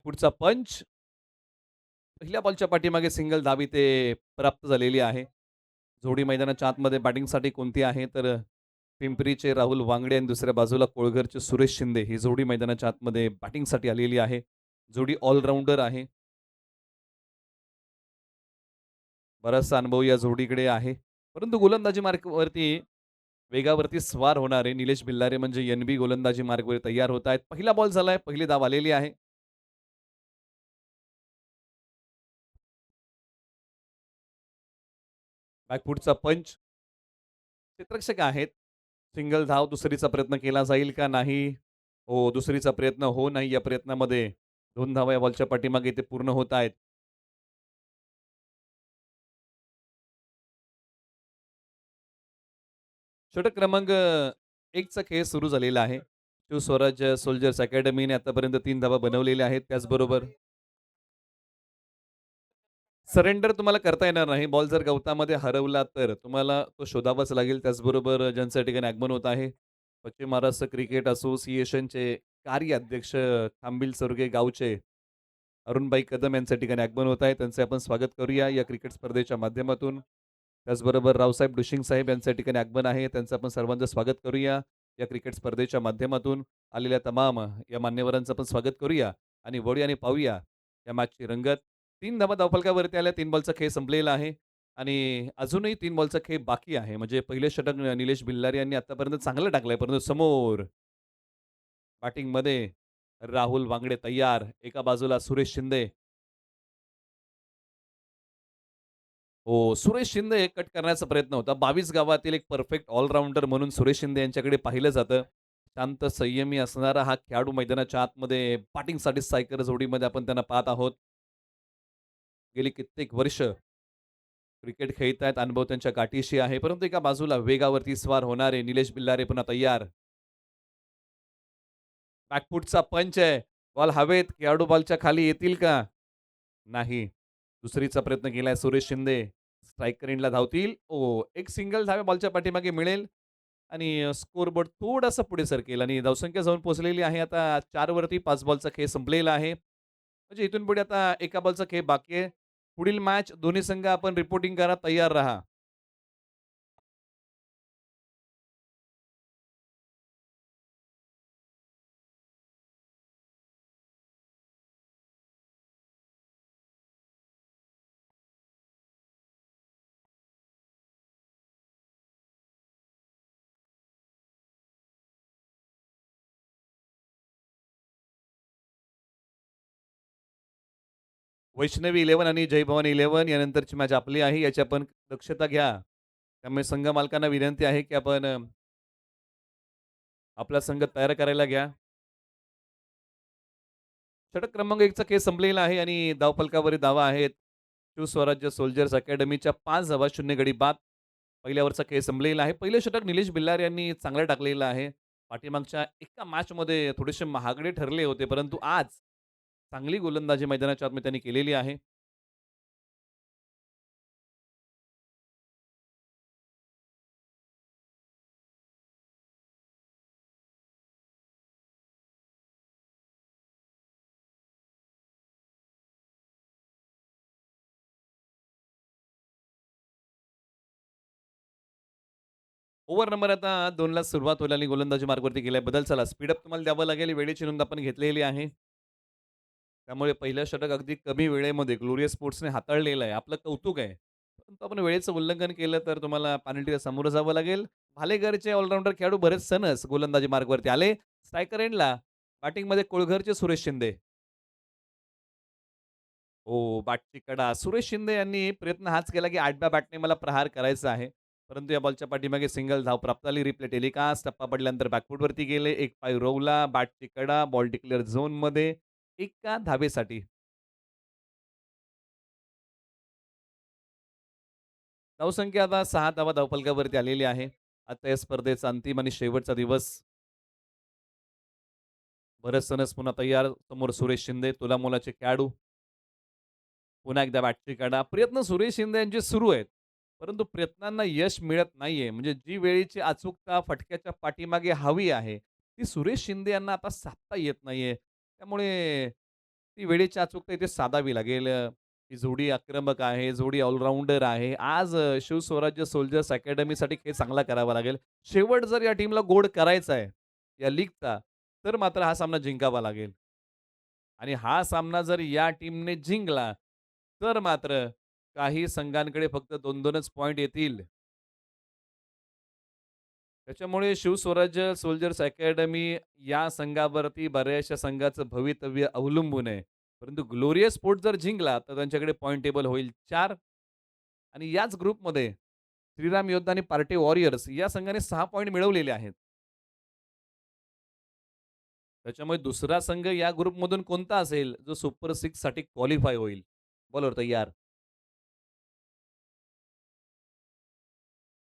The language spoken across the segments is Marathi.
बॅकफूटचा पंच. पहिल्या बॉलच्या पाठीमागे सिंगल धाव इथे प्राप्त झालेली आहे. जोडी मैदानाच्या आतमध्ये बॅटिंगसाठी कोणती आहे तर पिंपरीचे राहुल वांगडे आणि दुसऱ्या बाजूला कोळघरचे सुरेश शिंदे ही जोडी मैदानाच्या आतमध्ये बॅटिंगसाठी आलेली आहे. जोडी ऑलराउंडर आहे. बराचसा अनुभव या जोडीकडे आहे. परंतु गोलंदाजी मार्गवरती वेगावरती स्वार होणारे निलेश भिल्लारे म्हणजे एन-बी गोलंदाजी मार्गवर तयार होत आहेत. पहिला बॉल झालाय, पहिली धाव आलेली आहे. बॅकफूटचा पंच. क्षेत्ररक्षक आहेत. सिंगल धाव दुसरीचा प्रयत्न केला जाईल का नाही? हो, दुसरीचा प्रयत्न हो नाही. या प्रयत्नामध्ये 2 धावा या बॉलच्या पाठीमागे ते पूर्ण होत आहेत. षटक क्रमांक 1 चा खेळ सुरू झालेला आहे. शिव स्वराज्य सोल्जर्स अकॅडमीने आतापर्यंत 3 धावा बनवलेल्या आहेत. त्याचबरोबर सरेंडर तुम्हाला करता येणार नाही. बॉल जर गवतामध्ये हरवला तर तुम्हाला तो शोधावाच लागेल. त्याचबरोबर ज्यांच्या ठिकाणी आगमन होत आहे, पश्चिम महाराष्ट्र क्रिकेट असोसिएशनचे कार्याध्यक्ष खांबिल सुर्गे गावचे अरुणभाई कदम यांच्या ठिकाणी आगमन होत आहे. त्यांचे आपण स्वागत करूया या क्रिकेट स्पर्धेच्या माध्यमातून. त्याचबरोबर रावसाहेब डुशिंग साहेब यांच्या ठिकाणी आगमन आहे. त्यांचं आपण सर्वांचं स्वागत करूया या क्रिकेट स्पर्धेच्या माध्यमातून. आलेल्या तमाम या मान्यवरांचं आपण स्वागत करूया आणि वळूया आणि पाहूया या मॅचची रंगत. 3 धावा धावफलकावरती आल्या. 3 बॉलचा खेळ संपलेला आहे आणि अजूनही 3 बॉलचा खेळ बाकी आहे. म्हणजे पहिले षटक निलेश भिल्लारे यांनी आतापर्यंत चांगलं टाकलंय. परंतु समोर बॅटिंगमध्ये राहुल वांगडे तयार. एका बाजूला सुरेश शिंदे. हो, सुरेश शिंदे कट करण्याचा प्रयत्न होता. 22 गावातील एक परफेक्ट ऑलराउंडर म्हणून सुरेश शिंदे यांच्याकडे पाहिलं जातं. शांत, संयमी असणारा हा खेळाडू मैदानाच्या आतमध्ये बॅटिंगसाठी स्ट्रायकर जोडीमध्ये आपण त्यांना पाहत आहोत. गेली कित्येक वर्ष क्रिकेट खेळत आहेत. अनुभव त्यांच्या गाठीशी आहे. परंतु एका बाजूला वेगावरती स्वार होणारे निलेश बिल्लारे पुन्हा तयार. बॅकफूटचा पंच आहे. बॉल हवेत. खेळाडू बॉलच्या खाली येतील का? नाही. दुसरीचा प्रयत्न केलाय सुरेश शिंदे. स्ट्राइकर एंडला धावतील. एक सिंगल धाव बॉलच्या पाठीमागे मिळेल आणि स्कोरबोर्ड थोडासा पुढे सरकेल आणि धावसंख्या जाऊन पोहोचलेली आहे आता 4 वरती. 5 बॉलचा खेळ संपलेला आहे. म्हणजे इथून पुढे आता एका बॉलचा खेळ बाकी आहे. पुढील मॅच दोन्ही संघ आपण रिपोर्टिंग करा, तयार राहा. वैष्णवी 11 आणि जय भवानी 11 यानंतरची मॅच आपली आहे. याची आपण दक्षता घ्या. त्यामुळे संघ मालकांना विनंती आहे, की आपण आपला संघ तयार करायला घ्या. षटक क्रमांक 1 चा खेळ संपलेला आहे आणि धावफलकावरील धावा आहेत. शिवस्वराज्य सोल्जर्स अकॅडमीच्या 5 धावा 0 गडी बाद. पहिल्या ओव्हरचा खेळ संपलेला आहे. पहिलं षटक निलेश बिल्लार यांनी चांगलं टाकलेलं आहे. पाठीमागच्या एका मॅचमध्ये थोडेसे महागडे ठरले होते, परंतु आज चांगली गोलंदाजी मैदानाच्या आतमध्ये त्यांनी केलेली आहे. ओव्हर नंबर आता 2 ला सुरुवात होईल आणि गोलंदाजी मार्गवरती गेलाय. बदल चला स्पीडअप तुम्हाला द्यावं लागेल. वेळेची नोंद आपण घेतलेली आहे. त्यामुळे पहिलं षटक अगदी कमी वेळेमध्ये ग्लोरियस स्पोर्ट्सने हाताळलेलं आहे. आपलं कौतुक आहे. परंतु आपण वेळेचं उल्लंघन केलं तर तुम्हाला पेनल्टीला सामोरं जावं लागेल. भालेकरचे ऑलराउंडर खेळाडू बरेच सनस गोलंदाजी मार्गवरती आले. स्ट्रायकर एंडला बॅटिंगमध्ये कोळघरचे सुरेश शिंदे. हो, बॅटची कडा. सुरेश शिंदे यांनी प्रयत्न हाच केला, की 8व्या बॅटने मला प्रहार करायचा आहे. परंतु या बॉलच्या पाठीमागे सिंगल धाव प्राप्त झाली. Replay telecast. टप्पा पडल्यानंतर बॅकफूटवरती गेले. एक पाय रोवला. बॅटची कडा. बॉल डिक्लेअर झोनमध्ये. एका धावेसाठी. धावसंख्या आता 6 धावा धावफलकावरती आलेली आहे. आता या स्पर्धेचा अंतिम आणि शेवटचा दिवस. भरत सनस पुन्हा तयार. समोर सुरेश शिंदे, तुलामोलाचे खेळाडू. पुन्हा एकदा बॅटरी काढा. प्रयत्न सुरेश शिंदे यांचे सुरू आहेत. परंतु प्रयत्नांना यश मिळत नाहीये. म्हणजे जी वेळेची अचूकता फटक्याच्या पाठीमागे हवी आहे, ती सुरेश शिंदे यांना आता साधता येत नाहीये. त्यामुळे ती वेळेची अचूकता इथे साधावी लागेल. ही जोडी आक्रमक आहे, जोडी ऑलराउंडर आहे. आज शिवस्वराज्य सोल्जर्स अकॅडमीसाठी खेळ चांगला करावा लागेल. शेवट जर या टीमला गोड करायचा आहे, या लीगचा, तर मात्र हा सामना जिंकावा लागेल. आणि हा सामना जर या टीमने जिंकला, तर मात्र काही संघांकडे फक्त 2-2च पॉइंट येतील. त्याच्यामुळे शिवस्वराज्य सोल्जर्स अकॅडमी या संघावरती बऱ्याचशा संघाचं भवितव्य अवलंबून आहे. परंतु ग्लोरियस स्पोर्ट जर जिंकला, तर त्यांच्याकडे पॉइंट टेबल होईल 4 आणि याच ग्रुपमध्ये श्रीराम योद्धा आणि पार्टे वॉरियर्स या संघाने 6 पॉइंट मिळवलेले आहेत. त्याच्यामुळे दुसरा संघ या ग्रुपमधून कोणता असेल, जो सुपर 6 साठी क्वालिफाय होईल? बॉलर तैयार.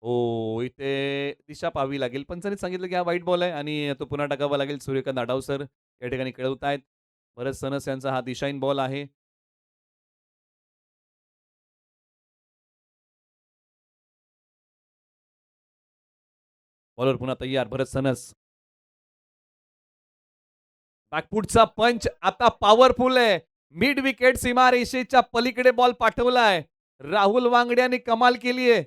हो, इथे दिशा पाहावी लागेल. पंचांनी सांगितलं की हा व्हाईट बॉल आहे आणि तो पुन्हा टाकावा लागेल. सूर्यकांत आडावसर या ठिकाणी कळवतायत. भरत सनस यांचा हा दिशाहीन बॉल आहे. बॉलर पुन्हा तैयार. भरत सनस. बॅकफूटचा पंच आता पॉवरफुल आहे. मिड विकेट सीमारेषेच्या पलीकडे बॉल पाठवलाय. राहुल वांगड्याने कमाल केली आहे.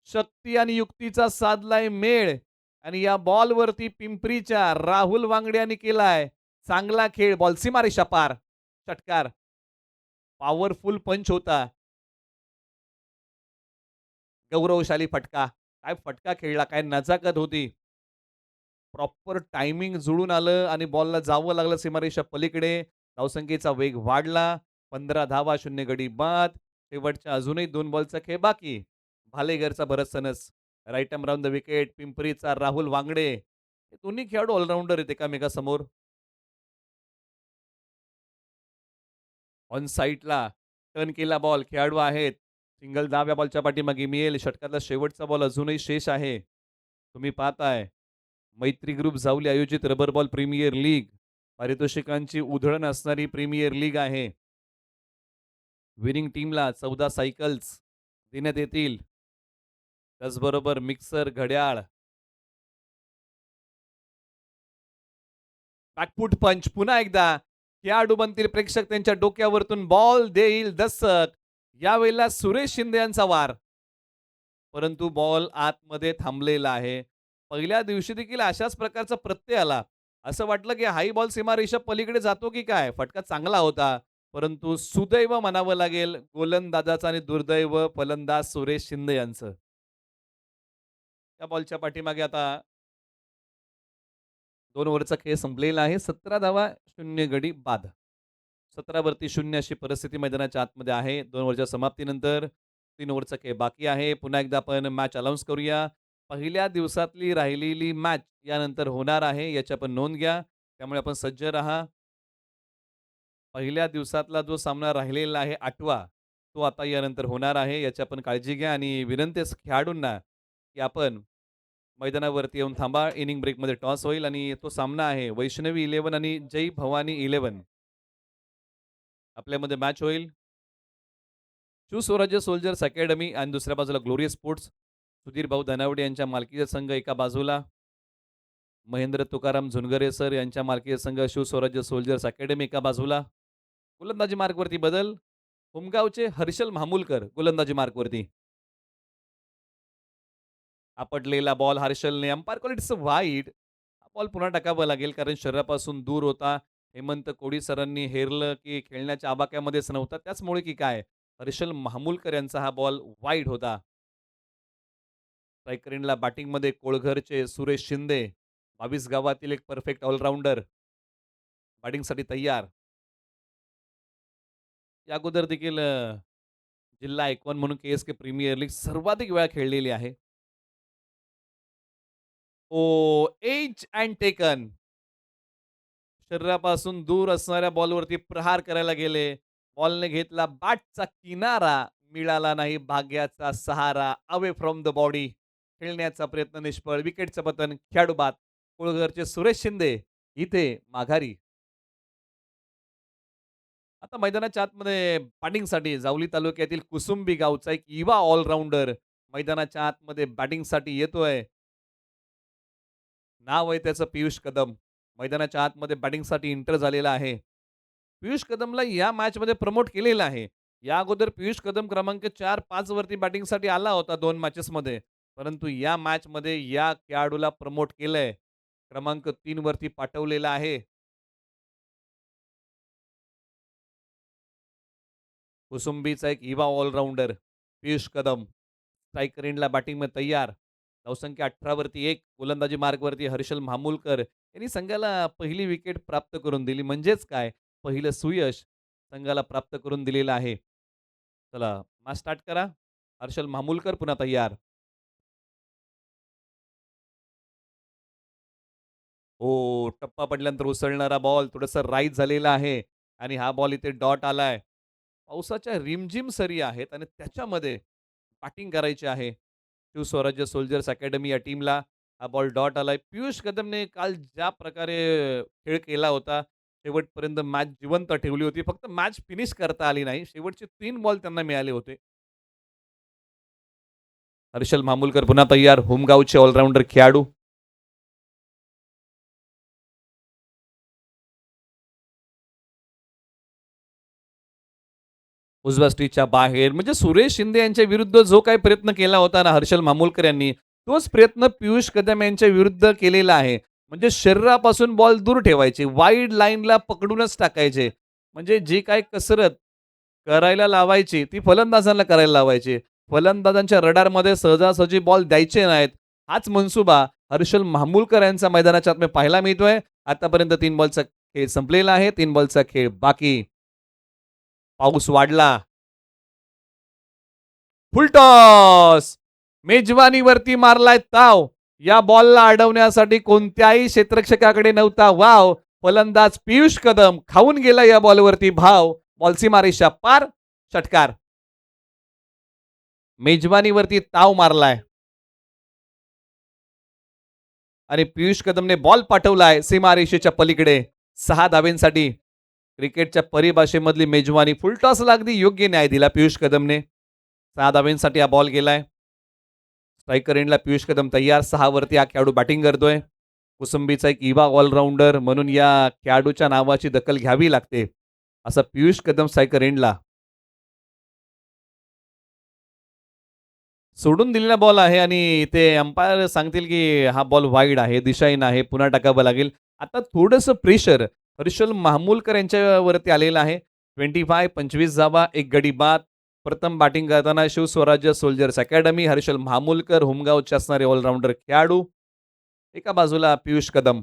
शक्ती आणि युक्तीचा साधलाय मेळ आणि या बॉलवरती पिंपरीच्या राहुल वांगड्याने केलाय चांगला खेळ. बॉल सीमारेषा पार. षटकार. पॉवरफुल पंच होता. गौरवशाली फटका. काय फटका खेळला, काय नजाकत होती. प्रॉपर टायमिंग जुळून आलं आणि बॉलला जावं लागलं सीमारेषा पलीकडे. धावसंख्येचा वेग वाढला. 15 धावा, 0 गडी बाद. शेवटच्या अजूनही 2 बॉलचा खेळ बाकी. भालेगरचा Bharat Sanas. Right arm round the wicket. पिंपरीचा राहुल वांगडे. हे दोन्ही खेळाडू ऑलराउंडर आहेत एकामेकांसमोर. ऑन साइडला टर्न केला बॉल. खेळाडू आहेत. सिंगल डाव्या बॉलच्या पाठीमागे मिळेल. षटकातला शेवटचा बॉल अजूनही शेष आहे. तुम्ही पाहताय मैत्री ग्रुप जावली आयोजित रबर बॉल प्रीमियर लीग. पारितोषिकांची उधळण असणारी प्रीमियर लीग आहे. विनिंग टीमला 14 सायकल्स देण्यात येतील. त्याचबरोबर मिक्सर, घड्याळ. बॅकफूट पंच पुन्हा एकदा. खेळाडू बनतील प्रेक्षक त्यांच्या डोक्यावरतून बॉल देईल दस्तक. यावेळेला सुरेश शिंदे यांचा वार. परंतु बॉल आतमध्ये थांबलेला आहे. पहिल्या दिवशी देखील अशाच प्रकारचा प्रत्यय आला. असं वाटलं की हाई बॉल सीमारेषा पलीकडे जातो की काय? फटका चांगला होता. परंतु सुदैव म्हणावं लागेल गोलंदाजाचं आणि दुर्दैव फलंदाज सुरेश शिंदे यांचं. त्या बॉलच्या पाठीमागे आता 2 ओव्हरचा खेळ संपलेला आहे. 17 धावा, 0 गडी बाद. 17 वरती 0 अशी परिस्थिती मैदानाच्या आतमध्ये आहे. 2 ओव्हरच्या समाप्तीनंतर 3 ओव्हरचा खेळ बाकी आहे. पुन्हा एकदा आपण मॅच अनाउन्स करूया. पहिल्या दिवसातली राहिलेली मॅच यानंतर होणार आहे. याची आपण नोंद घ्या. त्यामुळे आपण सज्ज राहा. पहिल्या दिवसातला जो सामना राहिलेला आहे 8वा, तो आता यानंतर होणार आहे. याची आपण काळजी घ्या आणि विनंती आहे खेळाडूंना, की आपण मैदानावरती येऊन थांबा. इनिंग ब्रेकमध्ये टॉस होईल आणि तो सामना आहे वैष्णवी 11 आणि जय भवानी 11 आपल्यामध्ये मॅच होईल. शिवस्वराज्य सोल्जर्स अकॅडमी आणि दुसऱ्या बाजूला ग्लोरियस स्पोर्ट्स. सुधीर भाऊ धनावडे यांच्या मालकीचा संघ एका बाजूला. महेंद्र तुकाराम झुनगरे सर यांच्या मालकीचा संघ शिवस्वराज्य सोल्जर्स अकॅडमी एका बाजूला. गोलंदाजी मार्कवरती बदल. उमगावचे हर्षल मामूलकर गोलंदाजी मार्कवरती. आपटलेला बॉल हर्षलने अंपायर क्वालिटीचं वाईट. हा बॉल पुन्हा टाकावा लागेल कारण शरीरापासून दूर होता. हेमंत कोडी सरांनी हेरलं की खेळण्याच्या आबाक्यामध्येच नव्हता. त्याचमुळे की काय हर्षल मामूलकर यांचा हा बॉल वाईट होता. स्ट्राईक बॅटिंगमध्ये कोळघरचे सुरेश शिंदे. 22 गावातील एक परफेक्ट ऑलराउंडर. बॅटिंगसाठी तयार. या अगोदर देखील जिल्हा आयकॉन म्हणून के प्रीमियर लीग सर्वाधिक वेळा खेळलेली आहे. ओ एज अँड टेकन. शरीरापासून दूर असणाऱ्या बॉलवरती प्रहार करायला गेले. बॉलने घेतला बॅटचा किनारा. मिळाला नाही भाग्याचा सहारा. Away from the body. खेळण्याचा प्रयत्न निष्फळ. विकेटचं पतन. खेळाडू बाद. कुळघरचे सुरेश शिंदे इथे माघारी. आता मैदानाच्या आतमध्ये बॅटिंगसाठी जावली तालुक्यातील कुसुंबी गावचा एक युवा ऑलराउंडर मैदानाच्या आतमध्ये बॅटिंगसाठी येतोय. नाव आहे त्याचं पियुष कदम. मैदानाच्या आतमध्ये बॅटिंगसाठी एंटर झालेला आहे. पियुष कदमला या मॅचमध्ये प्रमोट केलेलं आहे. या अगोदर पियुष कदम क्रमांक 4-5 वरती बॅटिंगसाठी आला होता 2 मॅचेसमध्ये. परंतु या मॅचमध्ये या खेळाडूला प्रमोट केलंय. क्रमांक 3 वरती पाठवलेलं आहे. कुसुंबीचा एक युवा ऑलराउंडर पियुष कदम. स्ट्राईकर एंडला बॅटिंगमध्ये तयार. धावसंख्या 18 वरती 1. गोलंदाजी मार्गवरती हर्षल मामूलकर यांनी संघाला पहिली विकेट प्राप्त करून दिली. म्हणजेच काय? पहिलं सुयश संघाला प्राप्त करून दिलेलं आहे. चला मॅच स्टार्ट करा. हर्षल मामूलकर पुन्हा तयार. हो, टप्पा पडल्यानंतर उसळणारा बॉल थोडंसं राईज झालेला आहे आणि हा बॉल इथे डॉट आलाय. पावसाच्या रिमझिम सरी आहेत आणि त्याच्यामध्ये बॅटिंग करायची आहे. शिवस्वराज्य सोल्जर्स अकॅडमी या टीमला हा बॉल डॉट आलाय. पियुष कदमने काल ज्या प्रकारे खेळ केला होता, शेवटपर्यंत मॅच जिवंत ठेवली होती. फक्त मॅच फिनिश करता आली नाही. शेवटचे 3 बॉल त्यांना मिळाले होते. हर्षल मामूलकर पुन्हा तयार. होमगावचे ऑलराउंडर खेळाडू. उजव्या स्टिचच्या बाहेर म्हणजे सुरेश शिंदे यांच्या विरुद्ध जो काही प्रयत्न केला होता ना हर्षल मामूलकर यांनी, तोच प्रयत्न पियुष कदम यांच्या विरुद्ध केलेला आहे. म्हणजे शरीरापासून बॉल दूर ठेवायचे, वाईड लाईनला पकडूनच टाकायचे. म्हणजे जी काही कसरत करायला लावायची, ती फलंदाजांना करायला लावायची. फलंदाजांच्या रडारमध्ये सहजासहजी बॉल द्यायचे नाहीत. हाच मनसुबा हर्षल मामूलकर यांचा मैदानाच्या आतमध्ये पाहायला मिळतोय. आतापर्यंत 3 बॉलचा खेळ संपलेला आहे. 3 बॉलचा खेळ बाकी. पाऊस वाढला. फुलटॉस. मेजवानीवरती मारलाय ताव. या बॉलला अडवण्यासाठी कोणत्याही क्षेत्ररक्षकाकडे नव्हता वाव. फलंदाज पियुष कदम खाऊन गेला या बॉलवरती भाव. बॉल सीमारेषा पार. षटकार. मेजवानीवरती ताव मारलाय आणि पियुष कदमने बॉल पाठवलाय सीमारेषेच्या पलीकडे 6 धावेंसाठी. क्रिकेटच्या परिभाषेमधली मेजवानी. फुलटॉसला अगदी योग्य न्याय दिला पियुष कदमने. 6 धावेंसाठी हा बॉल गेलाय. स्ट्रायकर एंडला पियुष कदम तयार. 6 वरती हा खेळाडू बॅटिंग करतोय. कुसुंबीचा एक युवा ऑलराउंडर म्हणून या खेळाडूच्या नावाची दखल घ्यावी लागते. असं पियुष कदम स्ट्रायकर एंडला. सोडून दिलेला बॉल आहे आणि ते अंपायर सांगतील की हा बॉल वाईड आहे, दिशाहीन आहे, पुन्हा टाकावं लागेल. आता थोडंसं प्रेशर हर्षल मामूलकर यांच्यावरती आलेलं आहे. 25 धावा, 1 गडी बाद. प्रथम बॅटिंग करताना शिवस्वराज्य सोल्जर्स अकॅडमी हर्षल मामूलकर होमगावचे असणारे ऑलराउंडर खेळाडू. एका बाजूला पियुष कदम.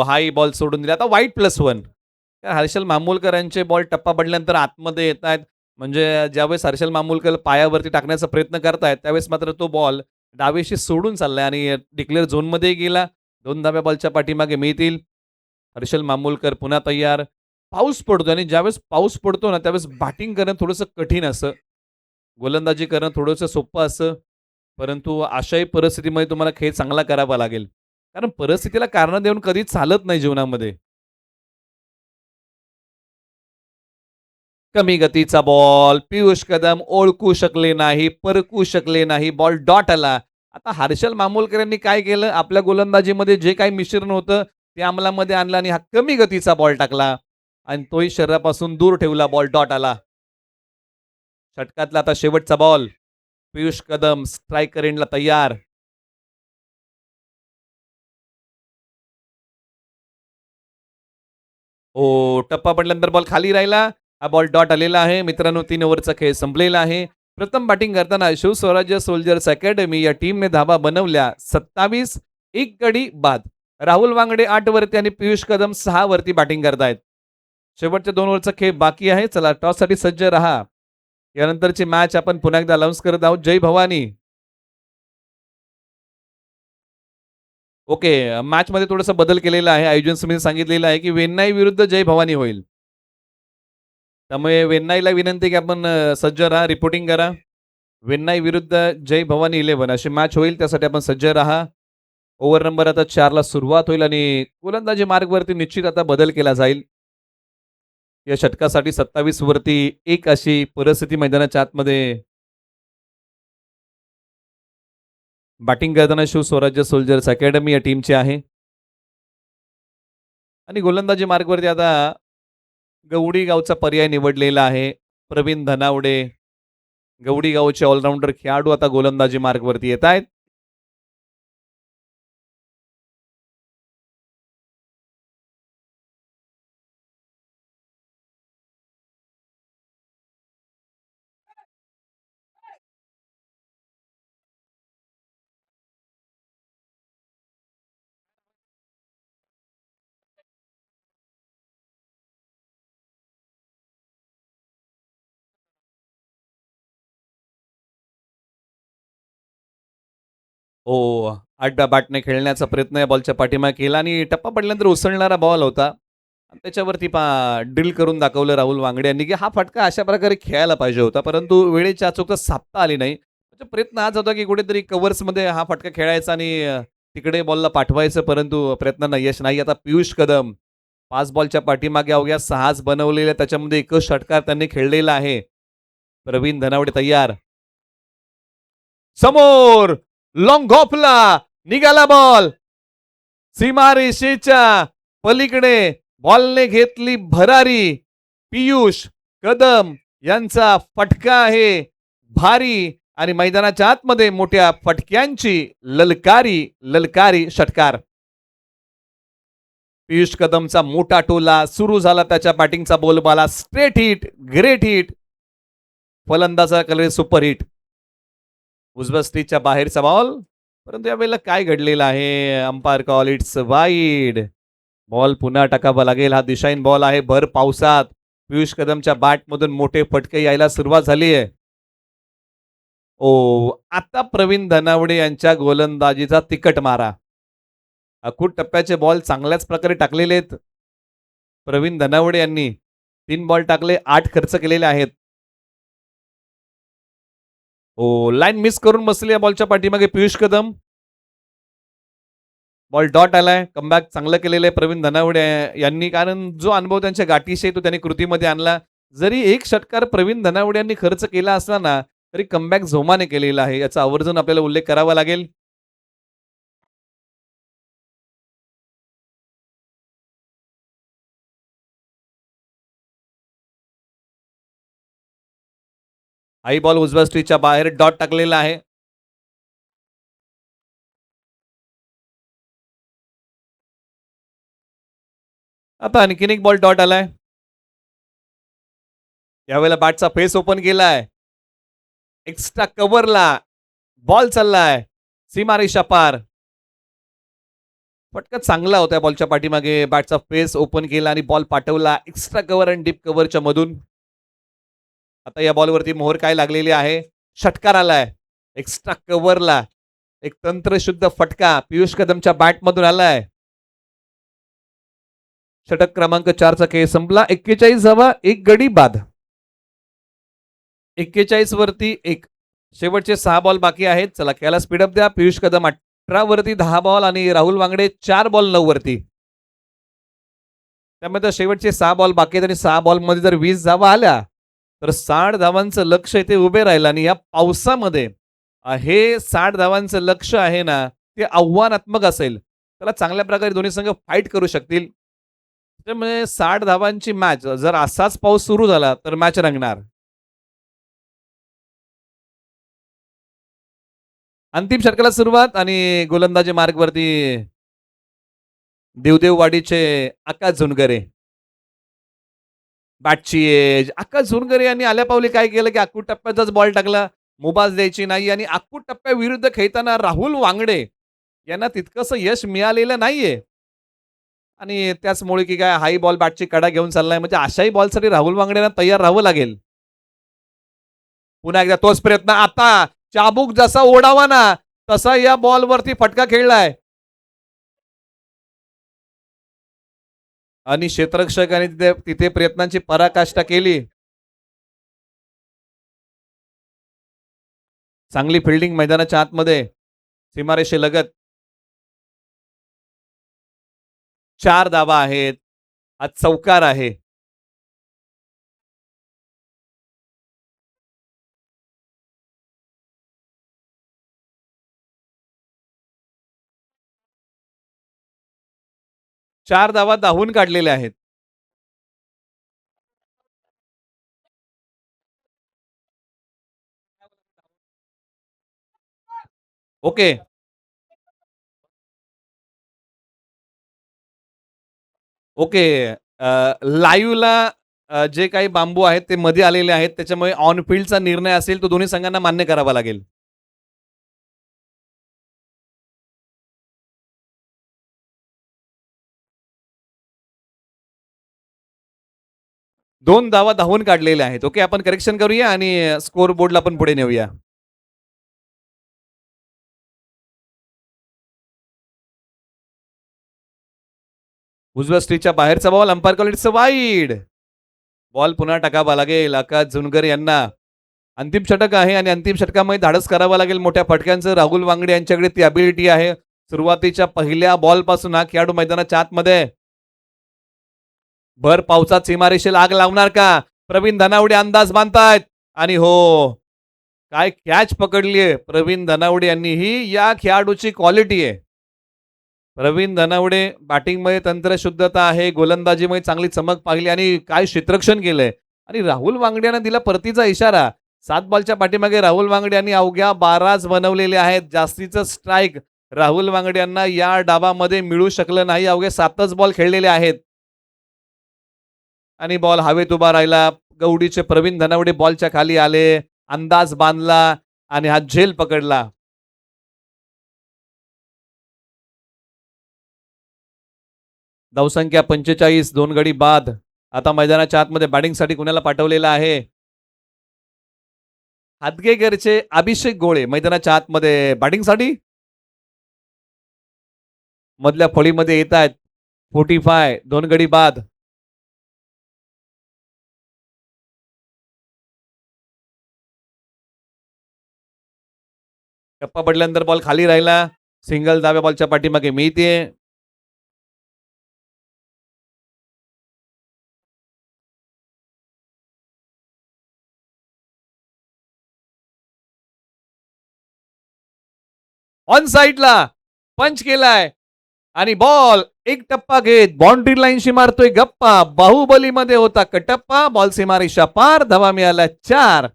हाही बॉल सोडून दिला. आता वाईट +1. हर्षल मामूलकरांचे बॉल टप्पा पडल्यानंतर आतमध्ये येत आहेत. म्हणजे ज्यावेळेस हर्षल मामूलकर पायावरती टाकण्याचा प्रयत्न करतायत, त्यावेळेस मात्र तो बॉल डावेशी सोडून चाललाय आणि डिक्लेअर झोनमध्ये गेला. 2 धाव्या बॉलच्या पाठीमागे मिळतील. हर्षल मामूलकर पुन्हा तयार. पाऊस पडतो आणि ज्यावेळेस पाऊस पडतो ना, त्यावेळेस बॅटिंग करणं थोडंसं कठीण असं. गोलंदाजी करणं थोडंसं सोपं असं. परंतु अशाही परिस्थितीमध्ये तुम्हाला खेळ चांगला करावा लागेल. कारण परिस्थितीला कारणं देऊन कधीच चालत नाही जीवनामध्ये. कमी गतीचा बॉल. पियुष कदम ओळखू शकले नाही, परखू शकले नाही. बॉल डॉट आला. आता हर्षल मामूलकर यांनी काय केलं? आपल्या गोलंदाजीमध्ये जे काही मिश्रण होतं, ते अंमलामध्ये आणलं आणि हा कमी गतीचा बॉल टाकला आणि तोही शरीरापासून दूर ठेवला. बॉल डॉट आला. षटकातला आता शेवटचा बॉल. पियुष कदम स्ट्रायकर एंडला तयार. टप्पा पडल्यानंतर बॉल खाली राहिला. हा बॉल डॉट आलेला आहे. मित्रांनो 3 ओव्हरचा खेळ संपलेला आहे. प्रथम बॅटिंग करताना शिवस्वराज्य सोल्जर्स अकॅडमी या टीमने धावा बनवल्या 27. 1 गडी बाद. राहुल वांगडे 8 वरती आणि पियुष कदम 6 वरती बॅटिंग करतायत. शेवटच्या 2 ओव्हरचा खेळ बाकी आहे. चला टॉससाठी सज्ज रहा. यानंतरची मॅच आपण पुन्हा एकदा अनाउन्स करत आहोत. जय भवानी. ओके. मॅचमध्ये थोडासा बदल केलेला आहे. आयोजन समितीने सांगितलेलं आहे, की वेन्नाई विरुद्ध जय भवानी होईल. त्यामुळे वेन्नाईला विनंती की आपण सज्ज राहा, रिपोर्टिंग करा. वेन्नाई विरुद्ध जय भवानी 11 अशी मॅच होईल. त्यासाठी आपण सज्ज राहा. ओव्हर नंबर आता 4 सुरुवात होईल आणि गोलंदाजी मार्गवरती निश्चित आता बदल केला जाईल. या षटकासाठी 27 वरती 1 अशी परिस्थिती मैदानाच्या आतमध्ये बॅटिंग करताना शिव स्वराज्य सोल्जर्स अकॅडमी या टीमची आहे. आणि गोलंदाजी मार्गवरती आता गवडी गावचा पर्याय निवडलेला आहे. प्रवीण धनावडे, गवडी गावचे ऑलराऊंडर खेळाडू आता गोलंदाजी मार्गवरती येत आहेत. हो, आड्डाबाटने खेळण्याचा प्रयत्न या बॉलच्या पाठीमागे केला आणि टप्पा पडल्यानंतर उसळणारा बॉल होता. आणि त्याच्यावरती ड्रिल करून दाखवलं राहुल वांगडे यांनी, की हा फटका अशा प्रकारे खेळायला पाहिजे होता. परंतु वेळेची अचूकता साधता आली नाही. म्हणजे प्रयत्न हाच होता, की कुठेतरी कव्हर्समध्ये हा फटका खेळायचा आणि तिकडे बॉलला पाठवायचं, परंतु प्रयत्नांना यश नाही. आता पियुष कदम 5 बॉलच्या पाठीमागे अवघ्या 6 बनवलेल्या, त्याच्यामध्ये एकच षटकार त्यांनी खेळलेला आहे. प्रवीण धनावडे तयार. समोर लॉंग ऑफला निघाला बॉल. सीमारेषेच्या पलीकडे बॉलने घेतली भरारी. पियुष कदम यांचा फटका आहे भारी आणि मैदानाच्या आतमध्ये मोठ्या फटक्यांची ललकारी ललकारी षटकार. पियुष कदमचा मोठा टोला सुरू झाला, त्याच्या बॅटिंगचा बोलबाला. स्ट्रेट हिट, ग्रेट हिट, फलंदाजा कलर सुपर हिट. उजव्या स्टिचच्या बाहेरचा बॉल, परंतु यावेळेला काय घडलेलं आहे? Umpire call it's wide. Ball पुन्हा टाकावा लागेल. हा दिशाहीन बॉल आहे भर पावसात. पियुष कदमच्या बॅटमधून मोठे फटके यायला सुरुवात झाली आहे. ओ, आता प्रवीण धनावडे यांच्या गोलंदाजीचा तिकट मारा. अखूट टप्प्याचे बॉल चांगल्याच प्रकारे टाकलेले आहेत प्रवीण धनावडे यांनी. 3 बॉल टाकले, 8 खर्च केलेले आहेत. ओ, लाईन मिस करून बसली या बॉलच्या पाठीमागे पियुष कदम. बॉल डॉट आलाय. कमबॅक चांगलं केलेलं आहे प्रवीण धनावडे यांनी, कारण जो अनुभव त्यांच्या गाठीशी आहे तो त्यांनी कृतीमध्ये आणला. जरी एक षटकार प्रवीण धनावडे यांनी खर्च केला असला ना, तरी कमबॅक झोमाने केलेला आहे, याचा आवर्जून आपल्याला उल्लेख करावा लागेल. हाई बॉल उजव्या स्ट्रीटच्या बाहेर डॉट टाकलेला आहे. आता आणखीन एक बॉल डॉट आलाय. यावेळेला बॅटचा फेस ओपन केलाय. एक्स्ट्रा कव्हरला बॉल चाललाय. सीमारेषा पार. फटका चांगला होता बॉलच्या पाठीमागे. बॅटचा फेस ओपन केला आणि बॉल पाठवला एक्स्ट्रा कव्हर आणि डीप कव्हरच्या मधून. आता या बॉलवरती मोहर काय लागलेली आहे? षटकार आलाय एक्स्ट्रा कव्हरला. एक तंत्रशुद्ध फटका पियुष कदमच्या बॅटमधून आलाय. षटक क्रमांक 4चा खेळ संपला. 41 एक गडी बाद. 41 वरती 1. शेवटचे 6 बॉल बाकी आहेत. चला खेळाला स्पीडअप द्या. पियुष कदम 18 वरती 10 बॉल आणि राहुल वांगडे 4 बॉल 9 वरती. त्यामध्ये शेवटचे 6 बॉल बाकी आहेत आणि 6 बॉलमध्ये जर 20 धावा आल्या तर 60 धावांचं लक्ष इथे उभे राहिलं आणि या पावसामध्ये हे 60 धावांचं लक्ष आहे ना, ते आव्हानात्मक असेल. त्याला चांगल्या प्रकारे दोन्ही संघ फाईट करू शकतील. त्यामुळे 60 धावांची मॅच जर असाच पाऊस सुरू झाला तर मॅच रंगणार. अंतिम षटकाला सुरुवात आणि गोलंदाजी मार्गवरती देवदेववाडीचे आकाश झुनगरे. बॅटची एज. आकाश झुनगरे यांनी आल्या पावली काय केलं, की आखूट टप्प्यातच बॉल टाकला. मुबाज द्यायची नाही आणि आखूट टप्प्याविरुद्ध खेळताना राहुल वांगडे यांना तितकंसं यश मिळालेलं नाहीये. आणि त्याचमुळे की काय हाई बॉल बॅटची कडा घेऊन चाललाय, म्हणजे अशाही बॉलसाठी राहुल वांगडेंना तयार राहावं लागेल. पुन्हा एकदा तोच प्रयत्न. आता चाबूक जसा ओढावा ना, तसा या बॉलवरती फटका खेळलाय आणि क्षेत्ररक्षकाने तिथे तिथे प्रयत्नांची पराकाष्ठा केली. चांगली फिल्डिंग मैदानाच्या आतमध्ये सीमारेषेलगत. 4 धावा आहेत. आज चौकार आहे. 4 धावा धावून काढलेल्या आहेत. ओके. ओके. लाईव्हला जे काही बांबू आहेत ते मध्ये आलेले आहेत. त्याच्यामुळे ऑन फील्डचा निर्णय असेल तो दोन्ही संघांना मान्य करावा लागेल. 2 धावा धावून काढलेल्या आहेत. ओके, आपण करेक्शन करूया आणि स्कोर बोर्डला पण पुढे नेऊया. उजव्या स्ट्रीच्या बाहेरचा ball umpire call it's wide. Ball पुन्हा टाकावा लागेल आकाश झुनकर यांना. अंतिम षटक आहे आणि अंतिम षटकामध्ये धाडस करावं लागेल मोठ्या फटक्यांचं. राहुल वांगडे यांच्याकडे ती अबिलिटी आहे. सुरुवातीच्या पहिल्या बॉल पासून हा खेळाडू मैदानाच्या आतमध्ये. भर पावसात सीमारेषेला आग लावणार का? प्रवीण धनावडे अंदाज बांधतायत आणि हो, काय कॅच पकडलीये प्रवीण धनावडे यांनी. ही या खेळाडूची क्वालिटी आहे. प्रवीण धनावडे बॅटिंगमध्ये तंत्रशुद्धता आहे, गोलंदाजीमध्ये चांगली चमक पाहिली आणि काय क्षेत्ररक्षण केलंय. आणि राहुल वांगडे यांना दिला परतीचा इशारा. 7 बॉलच्या पाठीमागे राहुल वांगडे यांनी अवघ्या 12च बनवलेले आहेत. जास्तीचं स्ट्राईक राहुल वांगडे यांना या डावामध्ये मिळू शकलं नाही. अवघे 7च बॉल खेळलेले आहेत आणि बॉल हवेत उभा राहिला. गवडीचे प्रवीण धनावडे बॉलच्या खाली आले, अंदाज बांधला आणि हा झेल पकडला. धावसंख्या 45, 2 गडी बाद. आता मैदानाच्या आतमध्ये बॅटिंगसाठी कुणाला पाठवलेला आहे? हादगेकरचे अभिषेक गोळे मैदानाच्या आतमध्ये बॅटिंगसाठी मधल्या फळीमध्ये येत आहेत. 45, 2 गडी बाद. टप्पा पडल्यानंतर बॉल खाली राहिला. सिंगल डाव्या बॉलच्या पाठीमागे मिळते. ऑन साईडला पंच केलाय आणि बॉल एक टप्पा घेत बाउंड्री लाईनशी मारतोय गप्पा. बाहुबलीमध्ये होता कटप्पा. बॉल सीमारेषा पार. धावा मिळाला 4.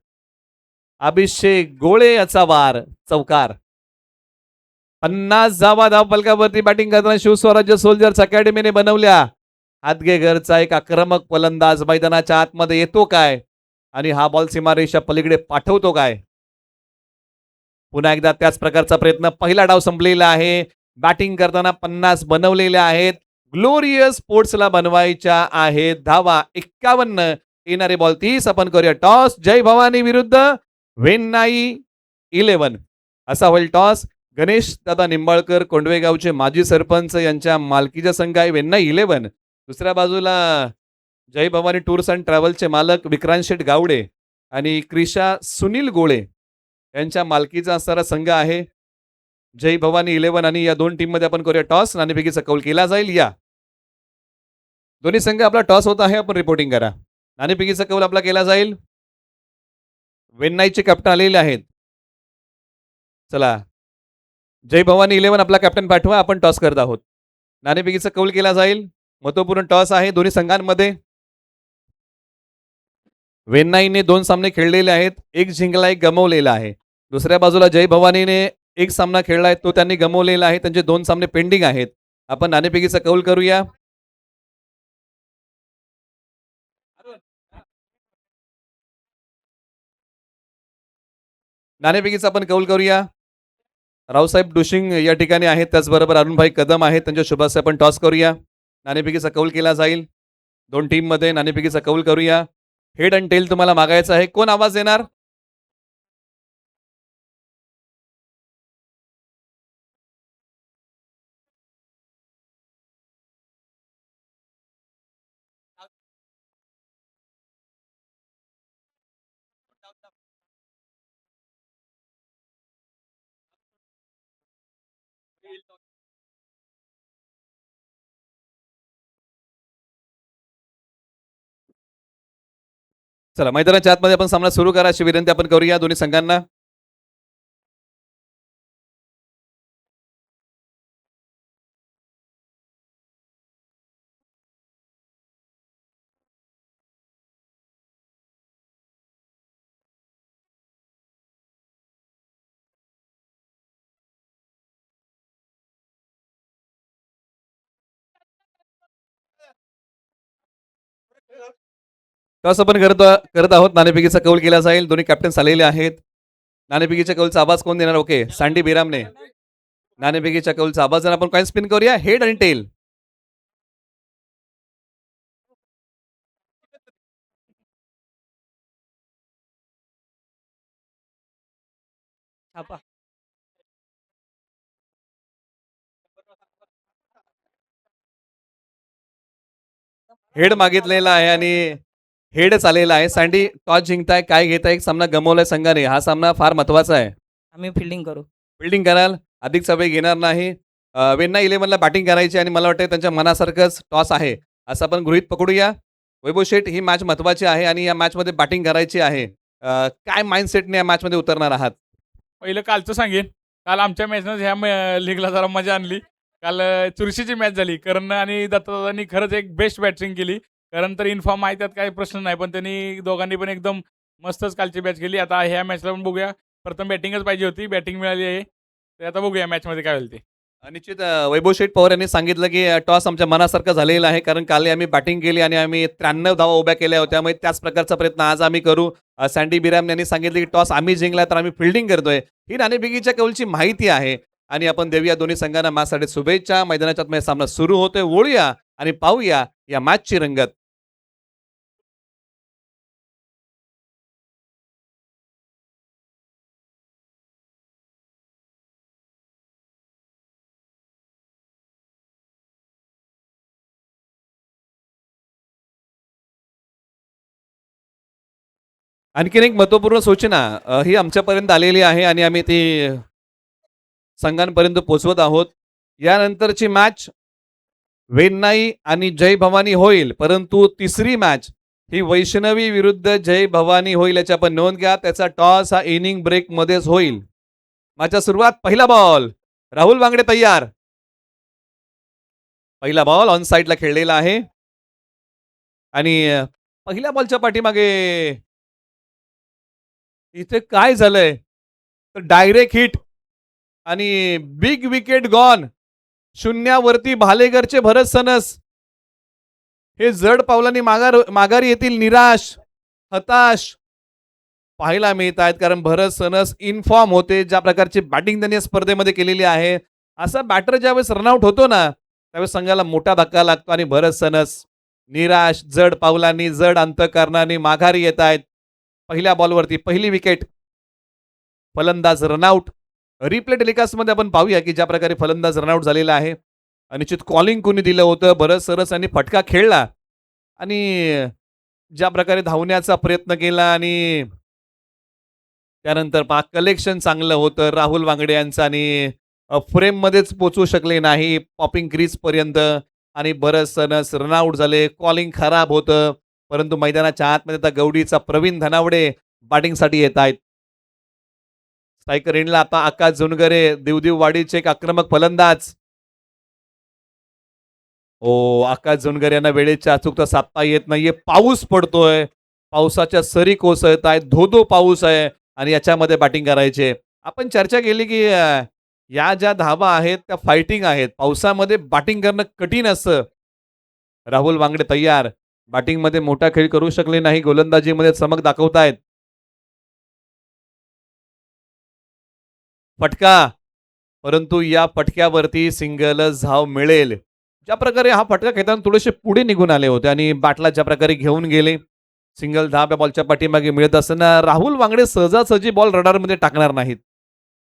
अभिषेक गोळे याचा वार चौकार. 50 धावा धाव फलकावरती बॅटिंग करताना शिवस्वराज्य सोल्जर्स अकॅडमीने बनवल्या. हादगेकरचा एक आक्रमक फलंदाज मैदानाच्या आतमध्ये येतो काय आणि हा बॉल सीमारेषा पलीकडे पाठवतो काय? पुन्हा एकदा त्याच प्रकारचा प्रयत्न. पहिला डाव संपलेला आहे. बॅटिंग करताना 50 बनवलेल्या आहेत. ग्लोरियस स्पोर्ट्सला बनवायच्या आहेत धावा 51. येणारे बॉल 30. आपण करूया टॉस. जय भवानी विरुद्ध वेन्नाई 11 असा होईल टॉस. गणेश दादा निंबाळकर कोंडवेगावचे माजी सरपंच यांच्या मालकीचा संघ आहे वेन्नाई 11. दुसऱ्या बाजूला जय भवानी टूर्स अँड ट्रॅव्हल्सचे मालक विक्रांत शेठ गावडे आणि क्रिशा सुनील गोळे यांच्या मालकीचा असणारा संघ आहे जय भवानी 11. आणि या दोन टीम मध्ये आपण करूया टॉस. नाणेफेकीचा कौल केला जाईल. या दोन्ही संघ आपला टॉस होत आहे. आपण रिपोर्टिंग करा. नाणेफेकीचा कौल आपला केला जाईल. वेन्नाईचे कॅप्टन आलेले आहेत. चला, जय भवानी 11 आपला कॅप्टन पाठवा. आपण टॉस करत आहोत. नाणेफेकीचा कौल केला जाईल. महत्वपूर्ण टॉस आहे दोन्ही संघांमध्ये. वेन्नाईने 2 सामने खेळलेले आहेत. एक जिंकला, एक गमावलेला आहे. दुसऱ्या बाजूला जय भवानीने एक सामना खेळलाय, तो त्यांनी गमावलेला आहे. त्यांचे 2 सामने पेंडिंग आहेत. आपण नाणेफेकीचा कौल करूया. नाणेफेकीचा आपण कौल करूया. रावसाहेब डुशिंग या ठिकाणी आहेत. त्याचबरोबर अरुणभाई कदम आहेत. त्यांच्या शुभास आपण टॉस करूया. नाणेफेकीचा कौल केला जाईल. 2 टीम मध्ये नाणेफेकीचा कौल करूया. हेड अँड टेल तुम्हाला मागायचं आहे. कोण आवाज देणार? चला, मैदानाच्या आतमध्ये आपण सामना सुरू करा अशी विनंती आपण करूया दोन्ही संघांना. टॉस आपण करत आहोत. नाणेफेकीचा कौल केला जाईल. दोन्ही कॅप्टन्स आलेले आहेत. नाणेफेकीच्या कौलचा आवाज कोण देणार? Okay, sandy बेरामने. नाणेफेकीच्या कौलचा आवाज जर आपण कॉइन स्पिन करूया. हेड आणि टेल. छापा. हेड मागितलेला आहे आणि हेडच आलेला आहे. सँडी टॉस जिंकताय, काय घेताय? एक सामना गमावलाय संघाने. हा सामना फार महत्वाचा आहे. आम्ही फिल्डिंग करू. फिल्डिंग कराल, अधिकचा वेळ घेणार नाही. वेन्ना इलेव्हनला बॅटिंग करायची आणि मला वाटतं त्यांच्या मनासारखंच टॉस आहे असं आपण गृहीत पकडूया. वैभव शेठ, ही मॅच महत्वाची आहे आणि या मॅचमध्ये बॅटिंग करायची आहे. काय माइंडसेटने या मॅचमध्ये उतरणार आहात? पहिलं कालचं सांगेन. काल आमच्या मॅचनं ह्या लीगला जरा मजा आणली. काल चुरशीची मॅच झाली. करण आणि दत्तदादांनी खरंच एक बेस्ट बॅटिंग केली. करण तर इन्फॉर्म आहे, त्यात काही प्रश्न नाही. पण त्यांनी दोघांनी पण एकदम मस्तच कालची मॅच केली. आता ह्या मॅचला पण बघूया. प्रथम बॅटिंगच पाहिजे होती. बॅटिंग मिळाली आहे. तर आता बघूया मॅचमध्ये काय होईल ते. निश्चित वैभव शेठ पवार यांनी सांगितलं की टॉस आमच्या मनासारखं झालेला आहे, कारण काल आम्ही बॅटिंग केली आणि आम्ही 93 धावा उभ्या केल्या होत्या. त्यामुळे त्याच प्रकारचा प्रयत्न आज आम्ही करू. सँडी बिराम यांनी सांगितलं की टॉस आम्ही जिंकला तर आम्ही फिल्डिंग करतोय. ही नाणेफेकीच्या कौलची माहिती आहे आणि आपण देऊया दोन्ही संघांना मॅचसाठी शुभेच्छा. मैदानाच्या आतमध्ये सामना सुरू होतोय. वळूया आणि पाहूया या मॅचची रंगत. आणखीन एक महत्वपूर्ण सूचना ही आमच्यापर्यंत आलेली आहे आणि आम्ही ती संघांपर्यंत पोहोचवत आहोत. यानंतरची मॅच वेन्नाई आणि जय भवानी होईल, परंतु तिसरी मॅच ही वैष्णवी विरुद्ध जय भवानी होईल याची आपण नोंद घ्या. त्याचा टॉस हा इनिंग ब्रेक मध्येच होईल. मॅचच्या सुरुवात, पहिला बॉल. राहुल वांगडे तयार. पहिला बॉल ऑन साइडला खेळलेला आहे आणि पहिल्या बॉलच्या पाठीमागे इथे काय झालंय, तर डायरेक्ट हिट आणि बिग विकेट गॉन. शून्यावरती भालेगरचे भरत सनस हे जड पावलांनी माघारी येतील, निराश, हताश पाहायला मिळत आहेत. कारण भरत सनस इनफॉर्म होते. ज्या प्रकारची बॅटिंग त्यांनी स्पर्धेमध्ये केलेली आहे, असा बॅटर ज्यावेळेस रनआउट होतो ना, त्यावेळेस संघाला मोठा धक्का लागतो आणि भरत सनस निराश, जड पावलांनी, जड अंतःकरणाने माघारी येत आहेत. पहिल्या बॉलवरती पहिली विकेट. फलंदाज रनआउट. रिप्ले टेलिकास्टमध्ये आपण पाहूया की ज्या प्रकारे फलंदाज रनआउट झालेला आहे. अनिश्चित कॉलिंग कोणी दिलं होतं. भरत सरस यांनी फटका खेळला आणि ज्या प्रकारे धावण्याचा प्रयत्न केला आणि त्यानंतर कलेक्शन चांगलं होतं राहुल वांगडे यांचं आणि फ्रेम मध्येच पोचू शकले नाही पॉपिंग क्रीज पर्यंत आणि बरंच सनस रनआउट झाले. कॉलिंग खराब होतं, परंतु मैदानाच्या आतमध्ये आता गवडीचा प्रवीण धनावडे बॅटिंगसाठी येत आहेत. स्ट्रायकर एंडला आता आकाश जुनगरे, देवदेव वाडीचे एक आक्रमक फलंदाज. आकाश जुनगर यांना वेळेच्या अचूकता साधता येत नाहीये. पाऊस पडतोय, पावसाच्या सरी कोसळत आहेत, धो पाऊस आहे आणि याच्यामध्ये बॅटिंग करायचे. आपण चर्चा केली की या ज्या धावा आहेत त्या फायटिंग आहेत. पावसामध्ये बॅटिंग करणं कठीण असतं. राहुल वांगडे तयार. बॅटिंगमध्ये मोठा खेळ करू शकले नाही, गोलंदाजीमध्ये चमक दाखवतायत. फटका, परंतु या फटक्यावरती सिंगलच धाव मिळेल. ज्या प्रकारे हा फटका खेळताना थोडेसे पुढे निघून आले होते आणि बॅटला ज्या प्रकारे घेऊन गेले, सिंगल धाव या बॉलच्या पाठीमागे मिळत असताना राहुल वांगडे सहजासहजी बॉल रडारमध्ये टाकणार नाहीत.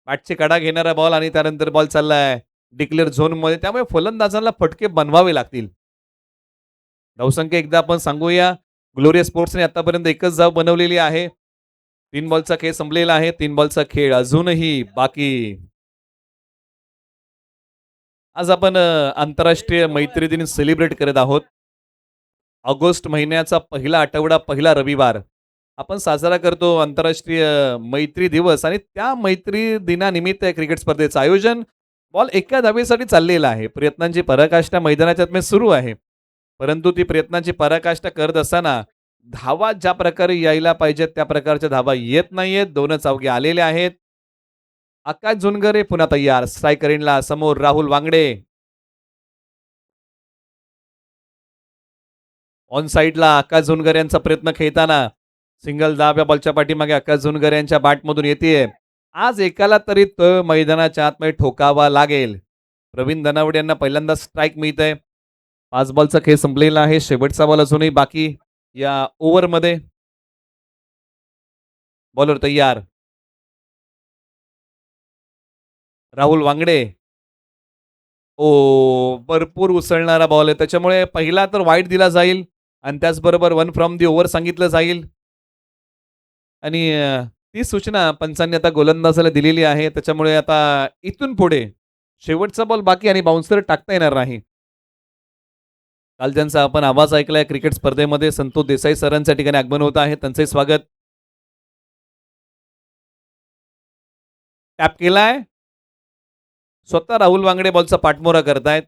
बॅटची कडा घेणारा बॉल आणि त्यानंतर बॉल चाललाय डिक्लेअर झोनमध्ये, त्यामुळे फलंदाजांना फटके बनवावे लागतील. धावसंख्या एकदा आपण सांगूया. ग्लोरियस स्पोर्ट्सने आतापर्यंत एकच धाव बनवलेली आहे. 3 बॉलचा खेळ संपलेला आहे. 3 बॉलचा खेळ अजूनही बाकी. आज आपण आंतरराष्ट्रीय मैत्री दिन सेलिब्रेट करत आहोत. ऑगस्ट महिन्याचा पहिला आठवडा, पहिला रविवार आपण साजरा करतो आंतरराष्ट्रीय मैत्री दिवस आणि त्या मैत्री दिनानिमित्त क्रिकेट स्पर्धेचं आयोजन बॉल एका धावेसाठी चाललेलं आहे. प्रयत्नांची पराकाष्ठा मैदानाच्या आतमध्ये सुरू आहे, परंतु ती प्रयत्नांची पराकाष्ठा करत असताना धावा ज्या प्रकारे यायला पाहिजेत त्या प्रकारच्या धावा येत नाहीयेत. 2च अवघे आलेले आहेत. आकाश जुनगरे पुन्हा तयार. स्ट्रायकर एंडला समोर राहुल वांगडे. ऑन साईडला आकाश झुनगर यांचा प्रयत्न खेळताना सिंगल डाव्या बॉलच्या पाठीमागे आकाश झुनगर यांच्या बॅटमधून येते. आज एकाला तरी मैदानाच्या आतमध्ये ठोकावा लागेल. प्रवीण धनावडे यांना पहिल्यांदा स्ट्राईक मिळत आहे. 5 बॉलचा खेळ संपलेला आहे. शेवटचा बॉल अजूनही बाकी या ओव्हरमध्ये. बॉलर तयार. राहुल वांगडे. भरपूर उसळणारा बॉल आहे. त्याच्यामुळे पहिला तर वाईड दिला जाईल आणि त्याचबरोबर वन फ्रॉम दी ओव्हर सांगितलं जाईल. आणि ती सूचना पंचांनी आता गोलंदाजाला दिलेली आहे. त्याच्यामुळे आता इथून पुढे शेवटचा बॉल बाकी आणि बाउन्सर टाकता येणार नाही. काल ज्यांचा आपण आवाज ऐकलाय क्रिकेट स्पर्धेमध्ये संतोष देसाई सरांच्या ठिकाणी आगमन होत आहे. त्यांचंही स्वागत. टॅप केलाय. स्वतः राहुल वांगडे बॉलचा पाठमोरा करतायत.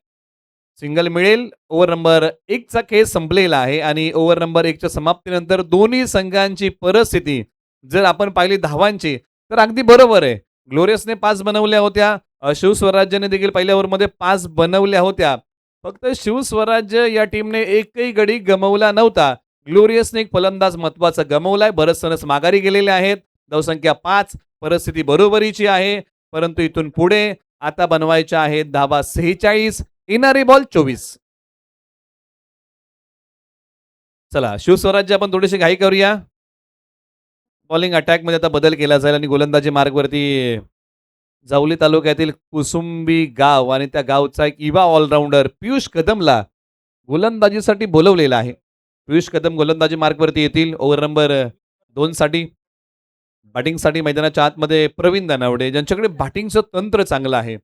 सिंगल मिळेल. ओव्हर नंबर 1 चा खेळ संपलेला आहे आणि ओव्हर नंबर 1 च्या समाप्तीनंतर दोन्ही संघांची परिस्थिती जर आपण पाहिली धावांची तर अगदी बरोबर आहे. ग्लोरियसने 5 बनवल्या होत्या. शिवस्वराज्याने देखील पहिल्या ओव्हरमध्ये 5 बनवल्या होत्या. फक्त शिवस्वराज्य या टीमने एकही गडी गमावला नव्हता. ग्लोरियसने एक फलंदाज महत्वाचा गमावलाय. भरत सनस माघारी गेलेले आहेत. धावसंख्या 5. परिस्थिती बरोबरीची आहे. परंतु इथून पुढे आता बनवायच्या आहेत धावा 46. येणारे बॉल 24. चला शिवस्वराज्य आपण थोडीशी घाई करूया. बॉलिंग अटॅकमध्ये आता बदल केला जाईल आणि गोलंदाजी मार्गवरती जावली तालुक्यातील कुसुंबी गाव आणि त्या गावचा एक युवा ऑलराऊंडर पियुष कदमला गोलंदाजीसाठी बोलवलेला आहे. पियुष कदम गोलंदाजी मार्गवरती येतील. ओव्हर नंबर 2 साठी. बॅटिंगसाठी मैदानाच्या आतमध्ये प्रवीण दानावडे ज्यांच्याकडे बॅटिंगचं तंत्र चांगलं आहे.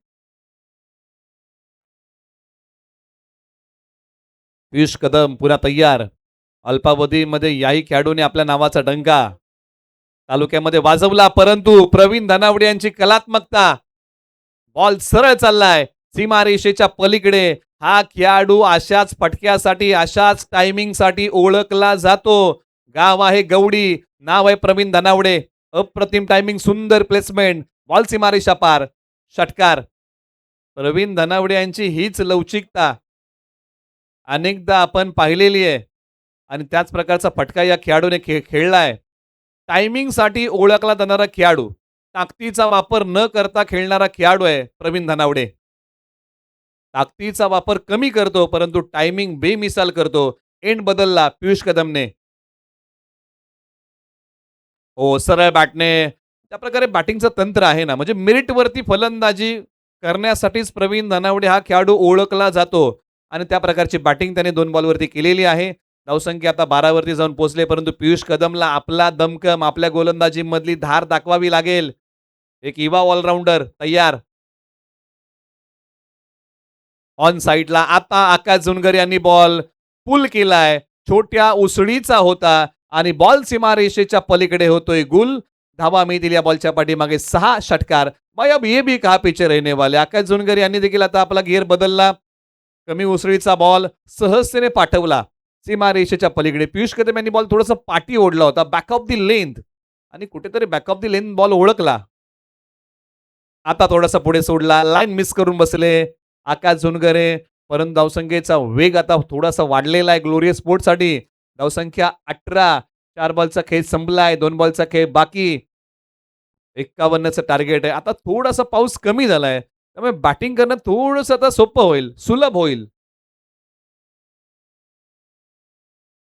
पियुष कदम पुन्हा तयार. अल्पावधीमध्ये याही खेळाडूने आपल्या नावाचा डंका तालुक्यामध्ये वाजवला. परंतु प्रवीण धनावडे यांची कलात्मकता. बॉल सरळ चाललाय सीमारेषेच्या पलीकडे. हा खेळाडू अशाच फटक्यासाठी अशाच टायमिंगसाठी ओळखला जातो. गाव आहे गवडी. नाव आहे प्रवीण धनावडे. अप्रतिम टायमिंग. सुंदर प्लेसमेंट. बॉल सीमारेषा पार. षटकार. प्रवीण धनावडे यांची हीच लवचिकता अनेकदा आपण पाहिलेली आहे आणि त्याच प्रकारचा फटका या खेळाडूने खेळलाय. टायमिंगसाठी ओळखला जाणारा खेळाडू. ताकदीचा वापर न करता खेळणारा खेळाडू आहे प्रवीण धनावडे. ताकदीचा वापर कमी करतो परंतु टायमिंग बेमिसाल करतो. एंड बदलला पियुष कदमने. सरळ बॅटने. त्या प्रकारे बॅटिंगचं तंत्र आहे ना. म्हणजे मेरिटवरती फलंदाजी करण्यासाठीच प्रवीण धनावडे हा खेळाडू ओळखला जातो आणि त्या प्रकारची बॅटिंग त्याने 2 बॉलवरती केलेली आहे. धावसंख्या आता 12 वरती जाऊन पोहोचले. परंतु पियुष कदमला आपला दमकम आपल्या गोलंदाजी मधली धार दाखवावी लागेल. एक युवा ऑलराऊंडर तयार. ऑन साईडला आता आकाश झुनगर यांनी बॉल पुल केलाय. छोट्या उसळीचा होता आणि बॉल सीमारेषेच्या पलीकडे होतोय गुल. धावा मिळतील या बॉलच्या पाठीमागे 6. षटकार. भाई अब ये भी कहा पीछे रहने वाले. आकाश झुनगर यांनी देखील आता आपला गिअर बदलला. कमी उसळीचा बॉल सहजतेने पाठवला सीमारेषेच्या पलीकडे. पियुष कदम यांनी बॉल थोडासा पाठी ओढला होता. बॅक ऑफ दी लेंथ आणि कुठेतरी back of the length ball ओळखला. आता थोडासा पुढे सोडला. लाईन मिस करून बसले आकाश झुनगरे. परंतु धावसंख्येचा वेग आता थोडासा वाढलेला आहे ग्लोरियस स्पोर्टसाठी. धावसंख्या 18. 4 बॉलचा खेळ संपलाय. 2 बॉलचा खेळ बाकी. 51चं टार्गेट आहे. आता थोडासा पाऊस कमी झालाय त्यामुळे बॅटिंग करणं थोडंसं आता सोपं होईल. सुलभ होईल.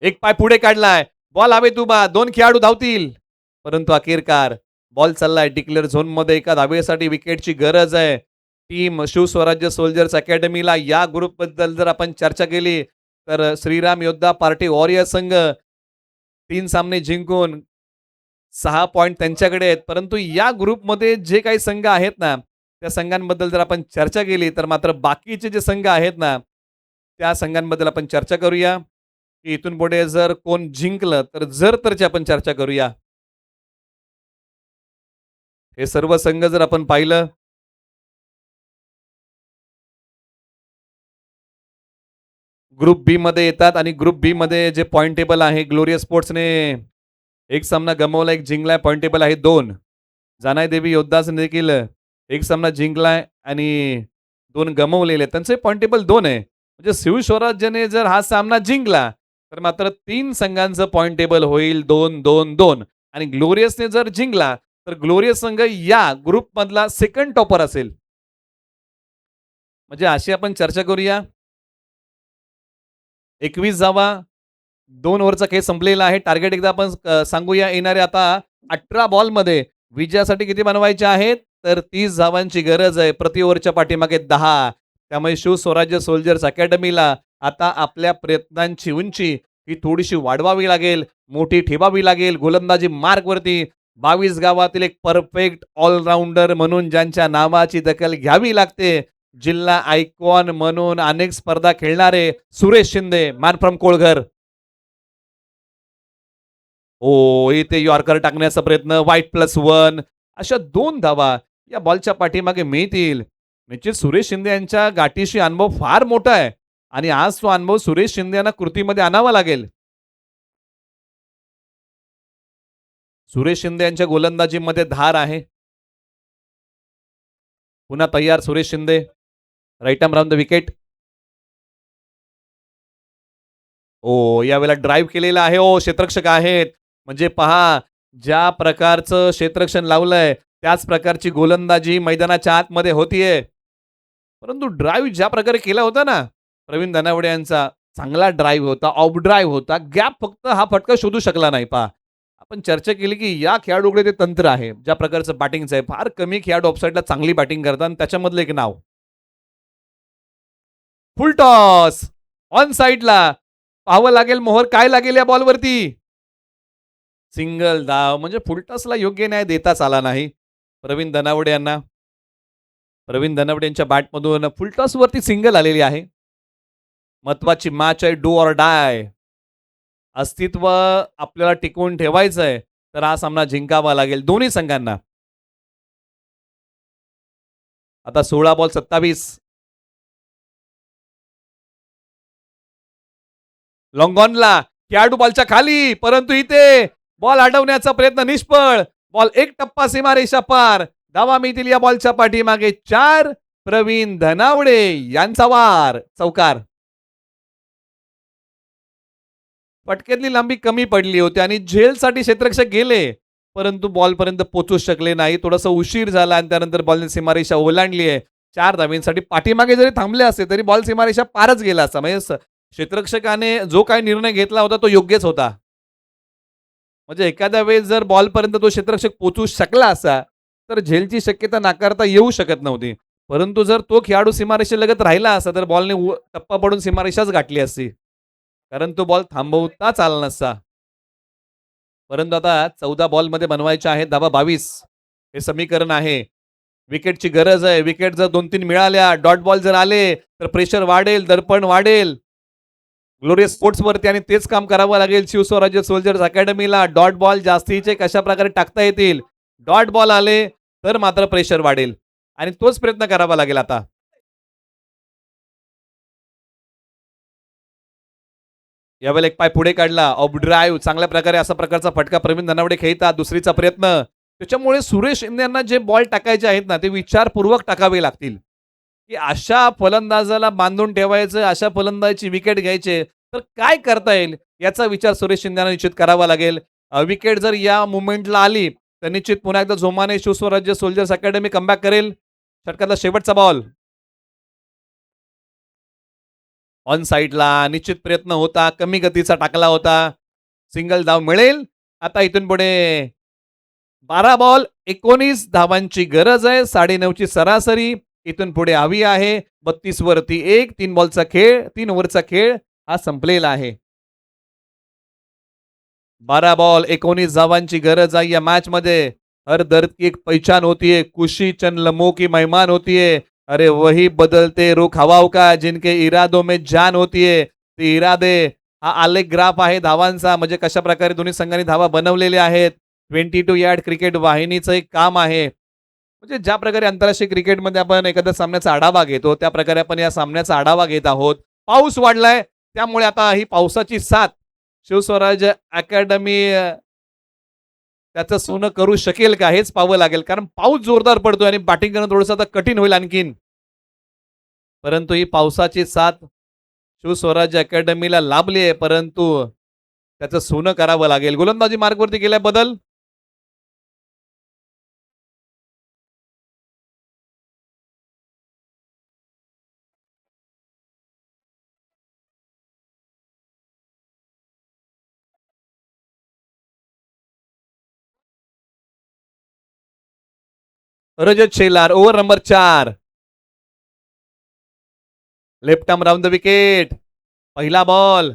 एक पाय पुढे काढलाय. बॉल हवेत उभा. 2 खेळाडू धावतील परंतु अखेरकार बॉल चाललाय डिक्लेअर झोन मध्ये. एका धावेसाठी विकेटची गरज आहे. टीम शिवस्वराज्य सोल्जर्स अकॅडमीला या ग्रुप बद्दल जर आपण चर्चा केली तर श्रीराम योद्धा पार्टी वॉरियर संघ 3 सामने जिंकून 6 पॉइंट त्यांच्याकडे आहेत. परंतु या ग्रुपमध्ये जे काही संघ आहेत ना त्या संघांबद्दल जर आपण चर्चा केली तर मात्र बाकीचे जे संघ आहेत ना त्या संघांबद्दल आपण चर्चा करूया की इथून पुढे जर कोण जिंकलं तर तरची आपण चर्चा करूया. हे सर्व संघ जर आपण पाहिलं ग्रुप बी मध्ये येतात आणि ग्रुप बी मध्ये जे पॉइंट टेबल आहे ग्लोरियस स्पोर्ट्सने एक सामना गमावला, एक जिंकलाय. पॉइंट टेबल आहे 2. जानाई देवी योद्धासने देखील एक सामना जिंकलाय आणि 2 गमावलेले. त्यांचे पॉइंट टेबल 2 आहे. म्हणजे शिवस्वराज्याने जर हा सामना जिंकला तर मात्र 3 संघांचं पॉइंट टेबल होईल 2-2-2 आणि ग्लोरियसने जर जिंकला तर ग्लोरियस संघ या ग्रुपमधला सेकंड टॉपर असेल. म्हणजे अशी आपण चर्चा करूया. 21 धावा, 2 ओव्हरचा खेळ संपलेला आहे. टार्गेट एकदा आपण सांगूया. येणारे आता 18 बॉलमध्ये विजयासाठी किती बनवायचे आहेत? तर 30 धावांची गरज आहे. प्रति ओव्हरच्या पाठीमागे 10. त्यामुळे शिवस्वराज्य सोल्जर्स अकॅडमीला आता आपल्या प्रयत्नांची उंची ही थोडीशी वाढवावी लागेल, मोठी ठेवावी लागेल. गोलंदाजी मार्कवरती 22 गावातील एक परफेक्ट ऑलराऊंडर म्हणून ज्यांच्या नावाची दखल घ्यावी लागते, जिल्हा आयकॉन म्हणून अनेक स्पर्धा खेळणारे सुरेश शिंदे, मॅन फ्रॉम कोळघर. ओ, इथे यॉर्कर टाकण्याचा प्रयत्न, वाईट +1. अशा 2 धावा या बॉलच्या पाठीमागे मिळतील. निश्चित सुरेश शिंदे यांच्या गाठीशी अनुभव फार मोठा आहे आणि आज तो अनुभव सुरेश शिंदे यांना कृतीमध्ये आणावा लागेल. सुरेश शिंदे यांच्या गोलंदाजीमध्ये धार आहे. पुन्हा तयार Suresh Shinde. Right arm round the wicket. ओ, यावेळेला ड्राईव्ह केलेला आहे. ओ, क्षेत्ररक्षक आहेत. म्हणजे पहा, ज्या प्रकारचं क्षेत्ररक्षण लावलंय त्याच प्रकारची गोलंदाजी मैदानाच्या आतमध्ये होतीये. परंतु ड्राईव्ह ज्या प्रकारे केला होता ना प्रवीण धनावडे यांचा, चांगला ड्राईव्ह होता, ऑफ ड्राईव्ह होता. गॅप फक्त हा फटका शोधू शकला नाही. पहा, आपण चर्चा केली की या खेळाडूकडे ते तंत्र आहे. ज्या प्रकारचं बॅटिंगचं आहे, फार कमी खेळाडू ऑफसाईडला चांगली बॅटिंग करतात आणि त्याच्यामधलं एक नाव. फुल टॉस ऑन साईडला. पाहावं लागेल मोहर काय लागेल या बॉलवरती. सिंगल धाव म्हणजे फुलटॉसला योग्य न्याय देताच आला नाही प्रवीण धनावडे यांना. प्रवीण धनावडे यांच्या बॅटमधून फुलटॉसवरती सिंगल आलेली आहे. महत्वाची मॅच आहे, डू ऑर डाय. अस्तित्व आपल्याला टिकवून ठेवायचं आहे तर हा सामना जिंकावा लागेल दोन्ही संघांना. आता 16 बॉल 27. लॉंगॉनला खेळाडू बॉलच्या खाली, परंतु इथे बॉल अडवण्याचा प्रयत्न निष्फळ. बॉल एक टप्पा सीमारेषा पार. धावा मिळतील या बॉलच्या पाठीमागे 4. प्रवीण धनावडे यांचा वार चौकार. फटक्यातली लांबी कमी पडली होती आणि झेलसाठी क्षेत्ररक्षक गेले परंतु बॉलपर्यंत पोहोचू शकले नाही. थोडासा उशीर झाला आणि त्यानंतर बॉलने सीमारेषा ओलांडली आहे. 4 धावींसाठी पाठीमागे जरी थांबले असते तरी बॉल सीमारेषा पारच गेला असता. म्हणजे क्षेत्ररक्षकाने जो काही निर्णय घेतला होता तो योग्यच होता. म्हणजे एखाद्या वेळेस जर बॉलपर्यंत तो क्षेत्ररक्षक पोहोचू शकला असा तर झेलची शक्यता नाकारता येऊ शकत नव्हती. परंतु जर तो खेळाडू सीमारेषेलगत राहिला असता तर बॉलने टप्पा पडून सीमारेषाच गाठली असती, कारण तो बॉल थांबवताच आला नसता. परंतु आता 14 बॉलमध्ये बनवायच्या आहेत धावा 22. हे समीकरण आहे. विकेटची गरज आहे. विकेट जर 2-3 मिळाल्या, डॉट बॉल जर आले तर प्रेशर वाढेल, दर्पण वाढेल. ग्लोरियस स्पोर्ट्सवरती आणि तेच काम करावं लागेल शिवस्वराज्य सोल्जर्स अकॅडमीला. डॉट बॉल जास्तीचे कशा प्रकारे टाकता येतील, डॉट बॉल आले तर मात्र प्रेशर वाढेल आणि तोच प्रयत्न करावा लागेल आता. यावेळेला एक पाय पुढे काढला, ऑफ ड्राईव्ह चांगल्या प्रकारे असा प्रकारचा फटका प्रवीण धनावडे खेळतात. दुसरीचा प्रयत्न. त्याच्यामुळे सुरेश शिंदे यांना जे बॉल टाकायचे आहेत ना ते विचारपूर्वक टाकावे लागतील की अशा फलंदाजाला बांधून ठेवायचं, अशा फलंदाजाची विकेट घ्यायचे तर काय करता येईल याचा विचार सुरेश शिंदे यांना निश्चित करावा लागेल. विकेट जर या मुवमेंटला आली तर निश्चित पुन्हा एकदा जोमाने शिवस्वराज्य सोल्जर्स अकॅडमी कमबॅक करेल. षटकातला शेवटचा बॉल ऑन साईडला. निश्चित प्रयत्न होता, कमी गतीचा टाकला होता. सिंगल धाव मिळेल. आता इथून पुढे 12 बॉल 19 धावांची गरज आहे. 9.5ची सरासरी इथून पुढे हवी आहे. 32 वरती 1. 3 बॉलचा खेळ, 3 ओव्हरचा खेळ हा संपलेला आहे. 12 बॉल 19 धावांची गरज आहे या मॅच मध्ये. हर दर्द की एक पहचान होती है, खुशी चंद लम्हों की मेहमान होती है. अरे वही बदलते रुख हवाओं का जिनके इरादों में जान होती है. ते इरादे हा आलेख ग्राफ आहे धावांचा. म्हणजे कशा प्रकारे दोन्ही संघांनी धावा बनवलेल्या आहेत. 22 यार्ड क्रिकेट वाहिनीचं एक काम आहे. म्हणजे ज्या प्रकारे आंतरराष्ट्रीय क्रिकेटमध्ये आपण एखाद्या सामन्याचा आढावा घेतो त्या प्रकारे आपण या सामन्याचा आढावा घेत आहोत. पाऊस वाढलाय त्यामुळे आता ही पावसाची साथ शिवस्वराज्य अकॅडमी त्याचं सोनं करू शकेल का हेच पाहावं लागेल, कारण पाऊस जोरदार पडतोय आणि बॅटिंग करणं थोडंसं आता कठीण होईल आणखीन. परंतु ही पावसाची साथ शिवस्वराज्य अकॅडमीला लाभली आहे, परंतु त्याचं सोनं करावं लागेल. गोलंदाजी मार्कवरती केलाय बदल. Rajat Shelar over number 4. Left arm round the wicket. पहिला बॉल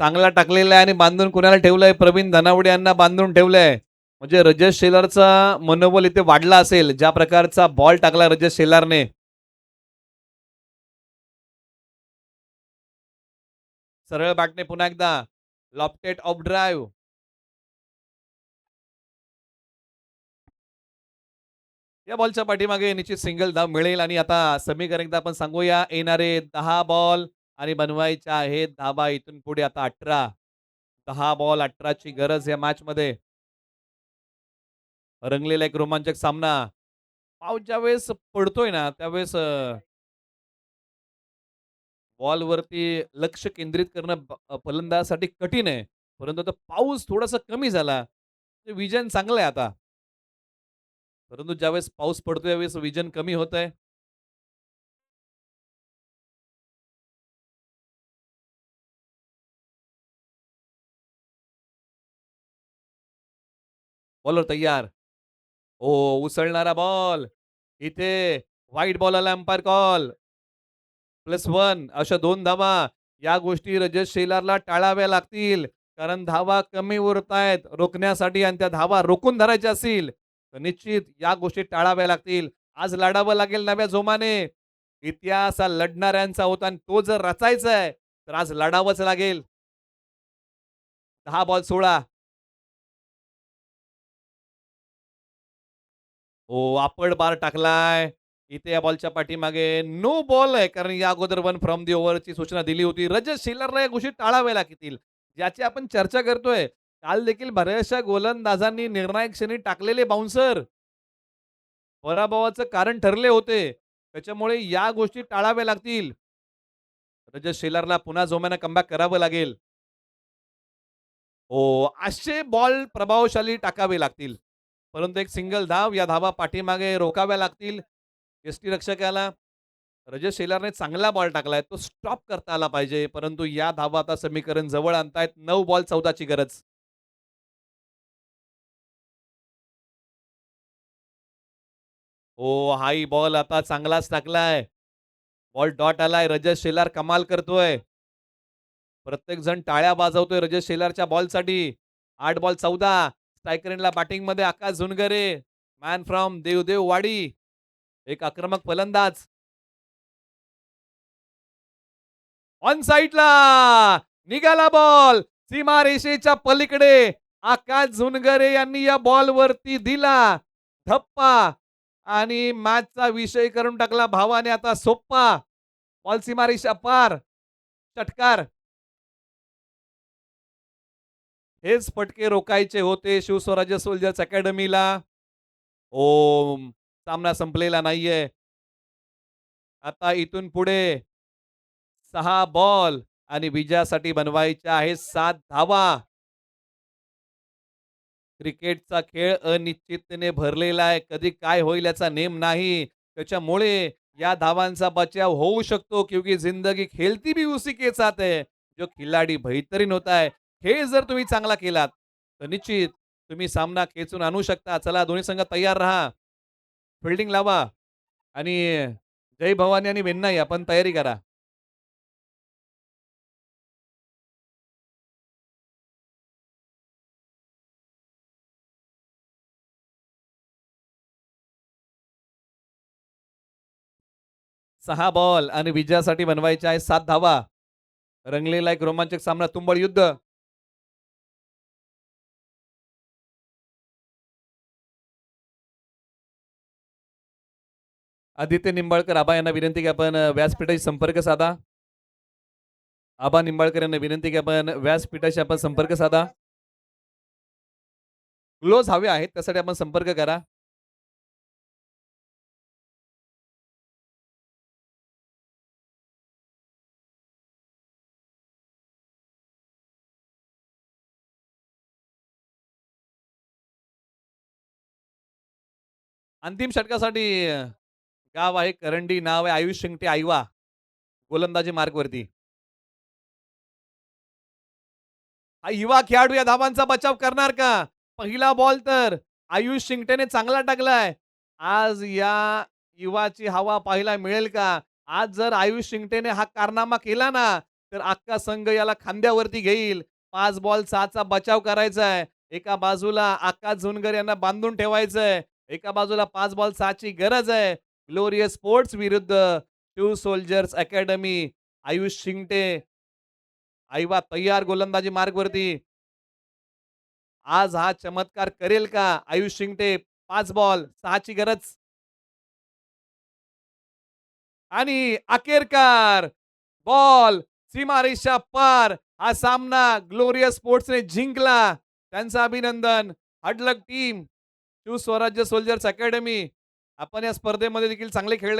चांगला टाकलेला आहे आणि बांधून कुणाला ठेवलंय? प्रवीण धनावडे यांना बांधून ठेवलंय. म्हणजे रजत शेलारचा मनोबल इथे वाढला असेल, ज्या प्रकारचा बॉल टाकला रजत शेलारने. सरळ बॅटने पुन्हा एकदा लॉफ्टेड ऑफ ड्राईव्ह. या बॉलच्या पाठीमागे निश्चित सिंगल धाव मिळेल आणि आता समीकरण एकदा आपण सांगूया. येणारे 10 बॉल आणि बनवायच्या आहेत धाबा इथून पुढे आता 18. 10 बॉल 18 ची गरज या मॅच मध्ये. रंगलेला एक रोमांचक सामना. पाऊस ज्यावेळेस पडतोय ना त्यावेळेस बॉलवरती लक्ष केंद्रित करणं फलंदाजासाठी कठीण आहे. परंतु आता पाऊस थोडासा कमी झाला. विजन चांगलं आहे आता. परंतु ज्यावेळेस पाऊस पडतो त्यावेळेस विजन कमी होतंय. बॉलर तयार. ओ उसळणारा बॉल. इथे व्हाईट बॉल आला अंपायर कॉल. +1 अशा 2 धावा. या गोष्टी रजत शेलारला टाळाव्या लागतील. कारण धावा कमी उरतायत रोखण्यासाठी आणि त्या धावा रोखून धरायच्या असतील तर निश्चित या गोष्टी टाळाव्या लागतील. आज लढावं लागेल नव्या जोमाने. इतिहास हा लढणाऱ्यांचा होता आणि तो जर रचायचा आहे तर आज लढावंच लागेल. 10 बॉल 16. हो, आपड बार टाकलाय. इथे या बॉलच्या पाठीमागे नो बॉल आहे. कारण या अगोदर वन फ्रॉम दी ओव्हरची सूचना दिली होती. रजत शेलारला या गोष्टी टाळाव्या लागतील. ज्याची आपण चर्चा करतोय. काल देखील बऱ्याचशा गोलंदाजांनी निर्णायक क्षणी टाकलेले बाउन्सर पराभवाचं कारण ठरले होते. त्याच्यामुळे या गोष्टी टाळाव्या लागतील. रजत शेलारला पुन्हा जोमानं कमबॅक करावं लागेल. हो, असे बॉल प्रभावशाली टाकावे लागतील. परंतु एक सिंगल धाव, या धावा पाठीमागे रोखाव्या लागतील. यष्टीरक्षकाला रजत शेलारने चांगला बॉल टाकलाय. तो स्टॉप करता आला पाहिजे. परंतु या धावा आता समीकरण जवळ आणतायत. 9 बॉल 14 ची गरज. हो, हाही बॉल आता चांगलाच टाकलाय. बॉल डॉट आलाय. रजत शेलार कमाल करतोय. प्रत्येक जण टाळ्या वाजवतोय रजत शेलारच्या बॉलसाठी. 8 बॉल 14. स्ट्रायकर एंडला बॅटिंगमध्ये आकाश झुनगरे. मॅन फ्रॉम देवदेव वाडी. एक आक्रमक फलंदाज. ऑन साइडला निघाला बॉल. सीमारेषेच्या पलीकडे आकाश झुनगरे यांनी या बॉलवरती दिला धप्पा आणि मॅचचा विषय करून टाकला भावाने आता सोप्पा. बॉल सीमारेषा पार. षटकार. हेच फटके रोखायचे होते शिवस्वराज्य सोल्जर्स अकॅडमीला. ओम सामना संपलेला नाहीये. आता इथून पुढे 6 बॉल आणि विजयासाठी बनवायच्या आहेत 7 धावा. क्रिकेटचा खेळ अनिश्चिततेने भरलेला आहे. कधी काय होईल याचा नेम नाही. त्याच्यामुळे या धावांचा बचाव होऊ शकतो क्योंकि जिंदगी खेलती भी उसी के साथ है. जो खिलाडी बेहतरीन होता है. खेळ जर तुम्ही चांगला केलात तर निश्चित तुम्ही सामना खेचून आणू शकता. चला दोन्ही संघ तयार राहा. फिल्डिंग लावा आणि जय भवानी आणि वेन्नाई आपण तयारी करा. 6 बॉल आणि विजयासाठी बनवायचे आहे 7 धावा. रंगलेला एक रोमांचक सामना तुंबळ युद्ध. आदित्य निंबाळकर आबा यांना विनंती की आपण व्यासपीठाशी संपर्क साधा. आबा निंबाळकर यांना विनंती की आपण व्यासपीठाशी आपण संपर्क साधा. ग्लोव्ज हवे आहेत त्यासाठी आपण संपर्क करा. अंतिम षटकासाठी गाव आहे करंडी, नाव आहे आयुष शिंगटे आयवा. गोलंदाजी मार्कवरती. हा युवा खेळाडू या धावांचा बचाव करणार का? पहिला बॉल तर आयुष शिंगटेने चांगला टाकलाय. आज या युवाची हवा पाहायला मिळेल का? आज जर आयुष शिंगटेने हा कारनामा केला ना, तर अख्खा संघ याला खांद्यावरती घेईल. 5 बॉल 6 चा बचाव करायचा आहे. एका बाजूला आकाश झुनगर यांना बांधून ठेवायचंय. एका बाजूला 5 बॉल 6 ची गरज आहे. ग्लोरियस स्पोर्ट्स विरुद्ध two soldiers academy. Ayush Shingte आईवा तय्यार गोलंदाजी मार्गवरती. आज हा चमत्कार करेल का? आयुष शिंगटे 5 बॉल 6 ची गरज आणि अखेरकार बॉल सीमारेषा पार. हा सामना ग्लोरियस स्पोर्ट्सने जिंकला. त्यांचं अभिनंदन. Hard luck team. टू स्वराज्य सोल्जर्स अकॅडमी. आपण या स्पर्धेमध्ये देखील चांगले खेळले.